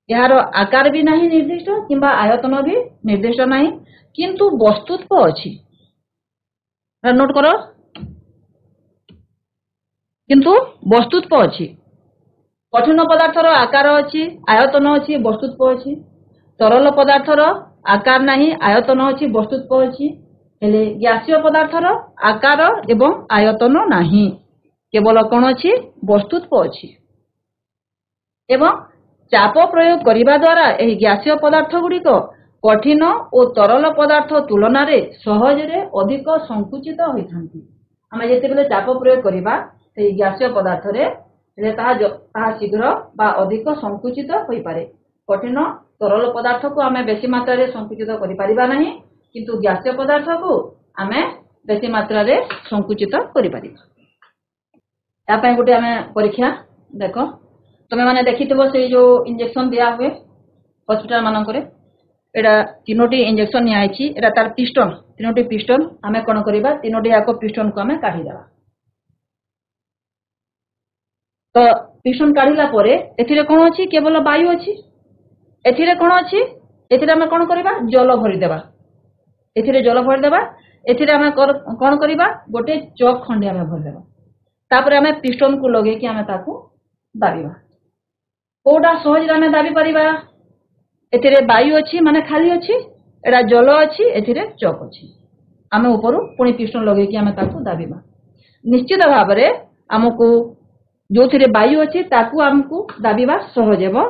यार आकार भी नहीं निर्दिष्ट किंबा आयतन भी निर्दिष्ट नहीं किंतु वस्तुत्व अछि नोट करो किंतु वस्तुत्व अछि कठिन पदार्थर आकार अछि आयतन अछि वस्तुत्व अछि तरल पदार्थर आकार नहीं आयतन अछि वस्तुत्व अछि हेले ग्यासीय पदार्थर आकार एवं आयतन नाही, केवल कौन अच्छी वस्तुत्व अच्छी। एवं चाप प्रयोग करने द्वारा यह ग्यासीय पदार्थ गुड़िक कठिन और तरल पदार्थ तुलन में सहजरे अधिक संकुचित होता। आम जिते चाप प्रयोग करवा से ग्यासीय पदार्थ शीघ्र बा अधिक संकुचित हो पारे। कठिन तरल पदार्थ को आम बेसी मात्रा रे संकुचित करिपारिबा नहीं, किंतु ग्यासीय पदार्थ को आम बेसी मात्रा रे संकुचित करिपारिबा। या पय गोटे आम परीक्षा देख, तुम मैंने देखिथिबो से जो इंजेक्शन दिया हुए हॉस्पिटल मानकरे, एडा तीनोटी इंजेक्शन नियाइछि। एडा तार पिस्टन, तीनोटी पिस्टन आम कोन करिबा, तीनोटी याक पिस्टन को आम काढी देबा। तो पिस्टन काढिला परे एथिरे कोन अछि, केवल वायु अछि। एथिरे कोन अछि, एथिरे आम कोन करिबा, जल भरि देबा। एथिरे जल भरि देबा, एथिरे आम कोन करिबा, गोटे चॉक खंडे आम भरि देबा। तापर आम पिस्टन को लगे कि आम ताकू दाबिबा। कोडा सहज रे आम दाबी परिबा, एथिरे वायु अछि माने खाली अछि, एडा जल अछि, एथिरे चॉक अछि। आम ऊपर पुणी पिस्टन लगे कि आम ताकू दाबिबा। निश्चित भाव में आमको जो थिरे वायु अछि ताकू आमको दाबिबा सहज हेबो।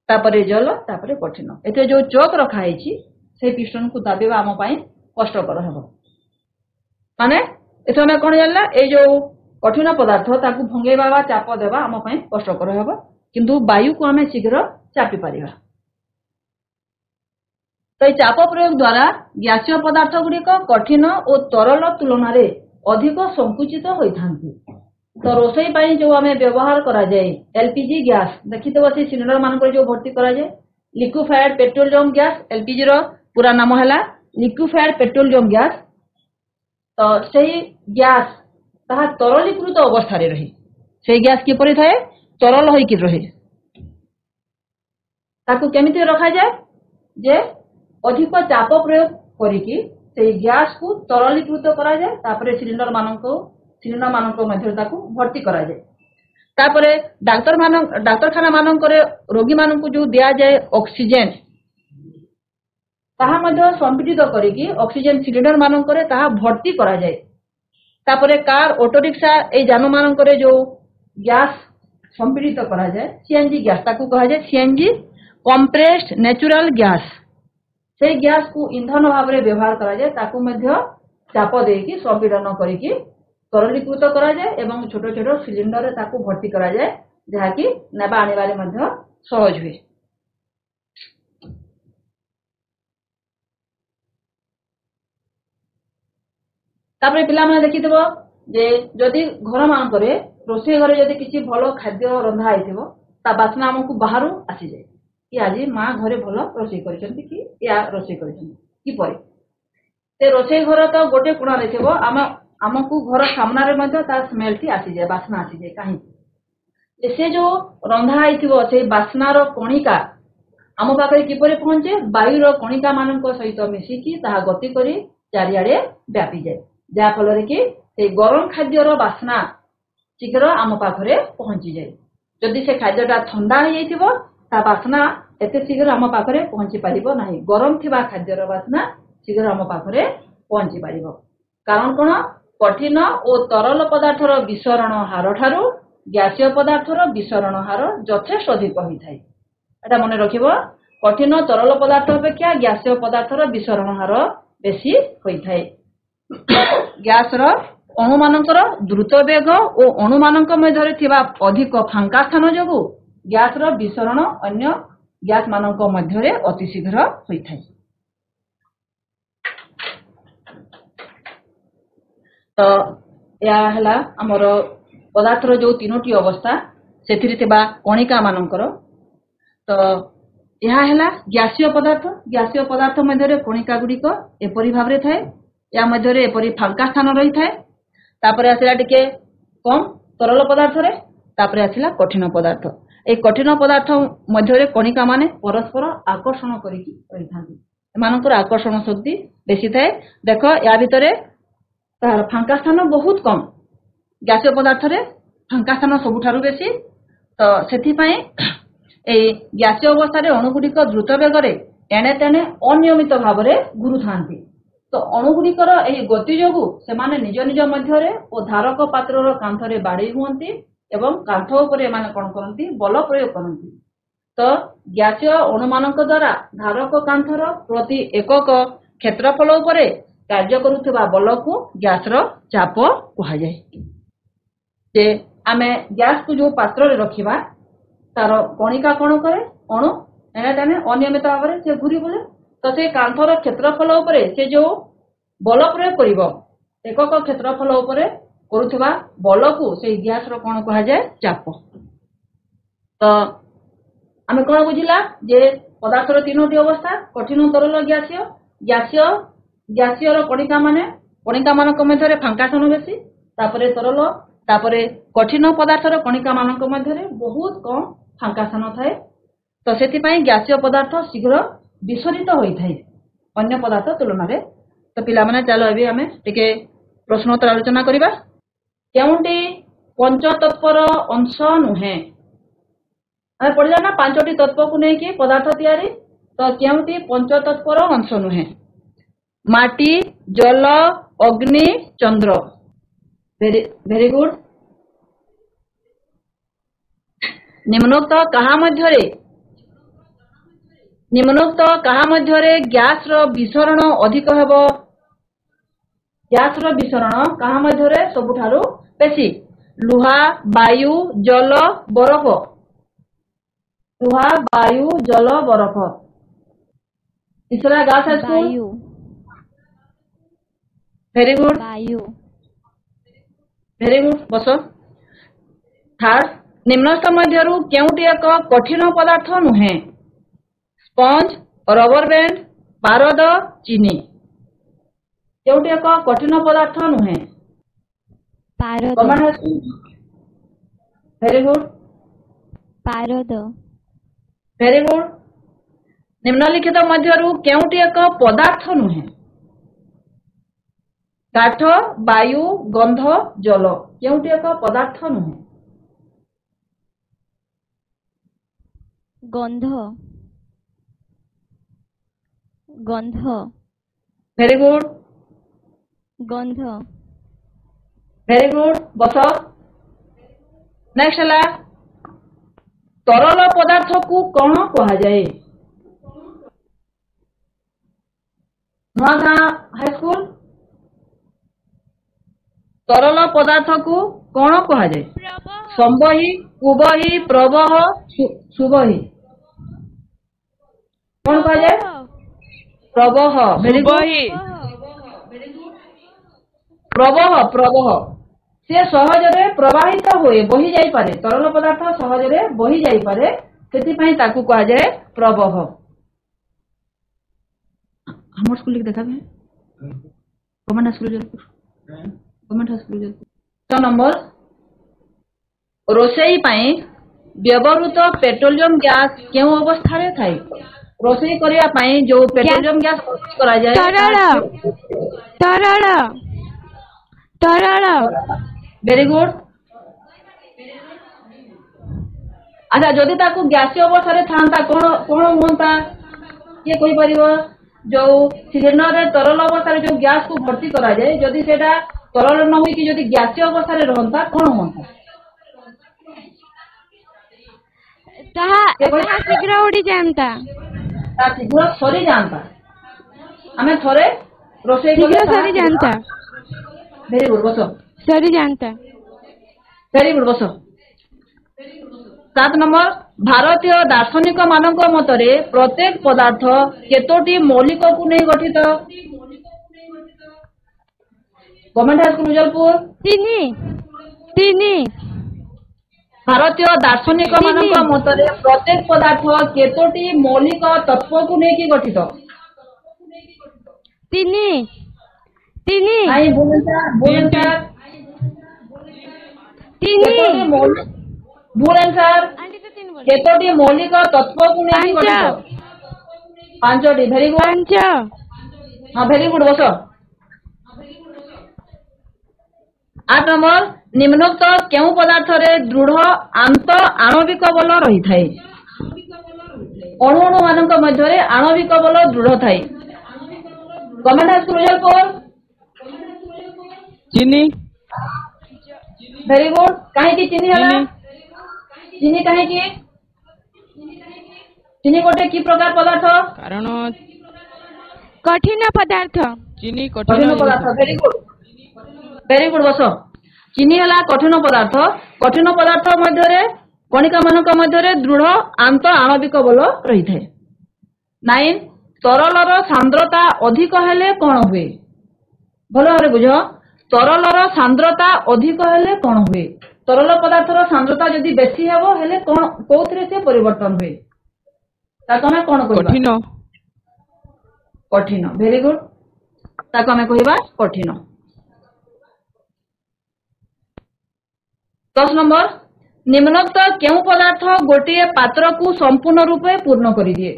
तापरे जल, तापरे कठिन। एते जो चॉक रखा हैछि से पिस्टन को दाबिबा आम पई कष्टकर हेबो। माने एतो हम कोन जानला, ए जो कठिन पदार्थ ताकू भंगेबा बा चाप देबा आम पई कष्टकर हेबो, किंतु वायु को आम शीघ्र चापी परिबा। तो चाप प्रयोग द्वारा ग्यासीय पदार्थ गुड़िक कठिन और तरल तुलन में अधिक संकुचित होता। तो रोषई पाई जो आम व्यवहार करा जाए एलपीजी गैस, देखी तो से सिलिंडर मान जो भर्ती करा जाए लिक्विफाइड पेट्रोलियम गैस, एलपीजी रो पूरा नाम है लिक्विफाइड पेट्रोलियम गैस। तो सही गैस ताहा तरलीकृत अवस्था रे रही, से गैस किपरि थाए, तरल होई कि रही। ताकू केमिति रखा जाए, जे अधिक चाप प्रयोग करिकी से गैस को तरलीकृत करा जाए। तापरे सिलिंडर मानक मध्य ताकू भर्ती करा जाए। तापरे डाक्तरखाना मानकरे रोगी मानक जो दिया जाए ऑक्सीजन, ताहा मध्य संपीड़ित करिकी ऑक्सीजन सिलिंडर मानकरे ताहा भर्ती करा जाए। तापरे कार, ऑटो रिक्शा ए जान मानकरे जो गैस संपीड़ित करा जाए सीएनजी गैस, ताकू कहा जाए सीएनजी कंप्रेस्ड नेचुरल गैस। से गैस को ईंधन भाव में व्यवहार करा जाए, ताकू मध्य चाप देकी संपीड़न करिकी तरलीकृत करा जाए एवं छोट छोट सिलिंडर रे ताकू भर्ती करा जाए, जहाँकि नेबा आनिबारे मध्य सहज हुए। तापरे पिला माने देखिथिबो जे जदि घर मानकरे रोषे घरे जदि किछि भलो खाद्य रंधा आइथिबो, ता बास्ना हमकु बाहरु आसी जाए कि आज माँ घरे भलो रोषे करिसंती कि या रोषे करिसंती कि परे। ते रोषे घर तो गोटे कोणा रे थिबो, आमको घर सामना रे मध्य ता स्मेल टी आसी जाए, बास्ना आसी जाए। कहीं से जो रंधा आइथिबो से बास्ना रो कणिका आम पाखे किपरि पहुंचे, वायु रो कणिका मानक सहित मिसिकी ताहा गति करी चारिआडे व्यापी जाए, जहा फल कि से गरम खाद्यर बास्ना शीघ्र आम पाखरे पहुंची जाए। जदि से खाद्यटा ठंडा हो जाइथिबो ता बास्ना एते शीघ्र आम पाखरे पहुंची पारिबो नाही। गरम थिबा खाद्यर बास्ना शीघ्र आम पाखरे पहुंची पारिबो। कारण कोन, कठिन और तरल पदार्थर विसरण हार ठारू ग्यासीय पदार्थर विसरण हार यथेष्ट अधिक होता है। एटा मन रखिबो, कठिन तरल पदार्थ अपेक्षा ग्यासीय पदार्थर विसरण हार बेसी होता है। गैस अणु मानकर द्रुत वेग और अणु मानक मध्य थिबा अधिक फांका स्थान जोगु गैस विसरण अन्य गैस मानक मध्य अति शीघ्र होता है। तो या हला हमर पदार्थर जो तीनोटी अवस्था सेथिरे थिबा कणिका मानकर। तो यह हला ग्यासीय पदार्थ। ग्यासीय पदार्थ मध्य कणिका गुड़िक एपरी भाव में थाए, या मध्य एपरी फांका स्थान रही थाए। तापरे आसिला टिके कम तरल पदार्थ रे, तापरे आसिला कठिन पदार्थ। ए कठिन पदार्थ मध्य कणिका माने परस्पर आकर्षण करिकी रहिथांती, एमानकर आकर्षण शक्ति बेसी थाए। देख या भितरे तार फांका स्थान बहुत कम, ग्यासीय पदार्थ रे फांका स्थान सबुठारु बेसी। तो सेथि पई ए ग्यासीय अवस्था रे अणुगुड़िक द्रुत बेग रे एणे तेणे अनियमित भाव में घुरु थांती। तो तो अणुगुड़िकर एही गति जोगु सेमाने निज निज मध्यरे ओ धारक पात्रर कांथरे बाड़ी हुअंती एवं कांथ उपरे एमाने कोन करंती बल प्रयोग करंती। तो ग्यासीय अणुमानक द्वारा धारक कांथर प्रति एकक क्षेत्रफल उपरे कार्य करुवा बल को गैस चाप कह जाए। आमे गैस को जो पात्र रे रखिबा तार कणिका कौन करे अणु एने अनियमित भाव में से घूरी बुले तो से कांथर क्षेत्रफल उपरे से जो बल प्रयोग करिवो एकक क्षेत्रफल उपरे करुवा बल को से गैस कौन कह जाए चाप। तो आमे कौन बुझिला जे पदार्थर तीनोटी अवस्था कठिन तरल गैसीय गैसीय गैसीय कणिका मानक मध्य फांकासन बेसी तापरे तरल तापरे कठिन पदार्थर कणिका मानक मध्य बहुत कम फांकासन थाए। तो सेति पई गैसीय पदार्थ शीघ्र विसरित होई थाए अन्य पदार्थ तुलन में। तो पिला माने चलो अभी आमे टिके प्रश्नोत्तर आलोचना करिबा। केउंटी पंचतत्वर अंश नुहे आमे पढ़िला ना पांचटी तत्व को नै कि पदार्थ तैयारी। तो केउंटी पंचतत्वर अंश नुहे माटी जल अग्नि चंद्र। Very good. निम्नोक्त कहा मध्यरे गैस रो विसरण अधिक हेबो। गैस रो विसरण कहा मध्यरे सबुठारु बेसी लुहा वायु जल बरफ। लुहा वायु जल बरफ। तीसरा गैस है वायु। वेरी गुड वायु। वेरी गुड बस। थर्ड निम्नस्थ मध्यरु केउटी एक कठिन पदार्थ नुहे स्पंज रबर बैंड पारद चीनी। केउटी एक कठिन पदार्थ नुहे पारद। वेरी गुड पारद। Very good. निम्नलिखित मध्यरु केउटी एक पदार्थ नुहे काठ वायु गंध जल। केउटी एक पदार्थ नुहे गंध गंध। वेरी गुड गंध। वेरी गुड बस। नेक्स्ट है तरल पदार्थ को कौन कहा जाए। नुआगां हाई स्कूल तरल पदार्थ को कौन कहा जाए। संबही कुबही प्रवह सुबही कौन कहा जाए प्रवह। प्रवह प्रवह से सहजरे प्रवाहित हुए बही जाई पारे तरल पदार्थ सहजरे बही जाई पारे सेति पई ताकू कहा जाए प्रवह। हमर स्कूल देखा है government school Jaipur government school Jaipur. 6 number रोसई पई व्यवहृत पेट्रोलियम गैस केउ अवस्था रे थाई। रोसई करिया पई जो पेट्रोलियम गैस करा जाए तरल तरल तरल। Very good. अच्छा जदि ताकू गैसीय अवस्था रे थांता कोन कोन होंता ये कोई परिबो जो सिलिंडर रे तरल अवस्था रे जो गैस को भर्ती करा जाए जदि सेटा तरल न होई कि जदि गैसीय अवस्था रे रहंता कोन होंता ताहा शीघ्र उड़ी जानता ता शीघ्र सरी जानता। हमें थोड़े रोसई शीघ्र सरी जानता। वेरी गुड बसो सरी जानता। वेरी गुड बसो। 7 नंबर भारतीय दार्शनिक मानक मतरे प्रत्येक पदार्थ केतोटी मौलिक को नहीं गठित। गवर्नमेंट हाई स्कूल जयपुर तीन। भारतीय दार्शनिक मानक मतरे प्रत्येक पदार्थ केतोटी मौलिक तत्व को नहीं गठित। आई भूल आंसर केतोटी मौलिक तत्व को नहीं गठित 5टी। Very good. हाँ वेरी गुड बस। 8 नंबर निम्नोक्त केउ पदार्थ रे दृढ़ आंत आणविक बल रही थाए। अणु अणु मानक मध्य आणविक बल दृढ़ थाए। Government has crucial role. ଚିନି Very good. କାହିଁକି ଚିନି ହେଲା? ଚିନି ଚିନି କାହିଁକି? ଚିନି ଗୋଟେ କି ପ୍ରକାର ପଦାର୍ଥ? କାରଣ କଠିନ ପଦାର୍ଥ। ଚିନି କଠିନ କଠିନ ପଦାର୍ଥ। Very good. ଭେରି ଗୁଡ ବସ। ଚିନି ହେଲା କଠିନ ପଦାର୍ଥ। କଠିନ ପଦାର୍ଥ ମଧ୍ୟରେ କଣିକା ମାନଙ୍କ ମଧ୍ୟରେ ଦୃଢ ଆନ୍ତ ଆଣବିକ ବଳ ରହିଥାଏ। 9 ତରଳର ସାନ୍ଦ୍ରତା ଅଧିକ ହେଲେ କଣ ହୁଏ? ଭଲ ଭାବରେ ବୁଝ। ତରଳର ସାନ୍ଦ୍ରତା ଅଧିକ ହେଲେ କଣ ହୁଏ? ତରଳ ପଦାର୍ଥର ସାନ୍ଦ୍ରତା ଯଦି ବେଶୀ ହେବ ହେଲେ କଣ କୋଉଥିରେ ସେ ପରିବର୍ତ୍ତନ ହୁଏ? ତାକୁ ଆମେ କଣ କହିବା? କଠିନ କଠିନ। Very good. ତାକୁ ଆମେ କହିବା କଠିନ। 10 ନମ୍ବର ନିମ୍ନୋକ୍ତ କେଉଁ ପଦାର୍ଥ ଗୋଟିଏ ପାତ୍ରକୁ ସମ୍ପୂର୍ଣ୍ଣ ରୂପେ ପୂର୍ଣ୍ଣ କରିଦିଏ?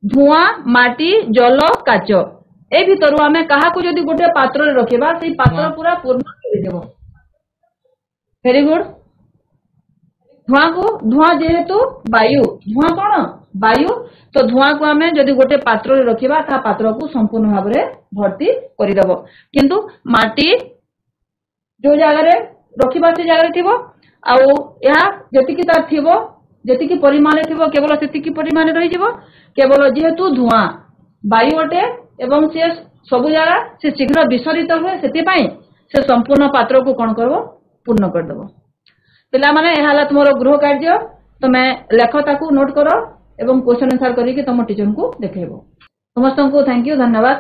ଧୂଆଁ, ମାଟି, ଜଳ, କାଚ। ଏ ଭିତରୁ ଆମେ କାହାକୁ ଯଦି ଗୋଟେ ପାତ୍ରରେ ରଖିବା ସେଇ ପାତ୍ର ପୁରା ପୂର୍ଣ୍ଣ କରିଦେବ। Very good. ଧୂଆଁ ଯେହେତୁ ବାୟୁ, ଧୂଆଁ କଣ? ବାୟୁ। ତ ଧୂଆଁକୁ ଆମେ ଯଦି ଗୋଟେ ପାତ୍ରରେ ରଖିବା ତା ପାତ୍ରକୁ ସମ୍ପୂର୍ଣ୍ଣ ଭାବରେ ଭର୍ତ୍ତି କରିଦେବ। କିନ୍ତୁ ମାଟି ଯୋଉ ଜାଗାରେ ରଖିବା ସେ ଜାଗାରେ ଥିବ ଆଉ ଏହା ଯେତିକି ତାର ଥିବ ଯେତିକି ପରିମାଣରେ ଥିବ କେବଳ ସେତିକି ପରିମାଣରେ ରହିଯିବ। କେବଳ ଯେହେତୁ ଧୂଆଁ ବାୟୁ ଅଟେ ଏବଂ ସେ ସବୁ ଜାଗା ସେ ଶୀଘ୍ର ବିସରିତ ହୁଏ ସେଥିପାଇଁ ସେ ସମ୍ପୂର୍ଣ୍ଣ ପାତ୍ରକୁ କଣ କରିବ? ପୂର୍ଣ୍ଣ କରିଦେବ। ପିଲାମାନେ ଏହା ହେଲା ତୁମର ଗୃହ କାର୍ଯ୍ୟ। ତମେ ଲେଖ ତାକୁ ନୋଟ କର ଏବଂ କ୍ୱେଶ୍ଚନ ଆନ୍ସର କରିକି ତମ ଟିଚରଙ୍କୁ ଦେଖେଇବ। ସମସ୍ତଙ୍କୁ ଥ୍ୟାଙ୍କ ୟୁ ଧନ୍ୟବାଦ।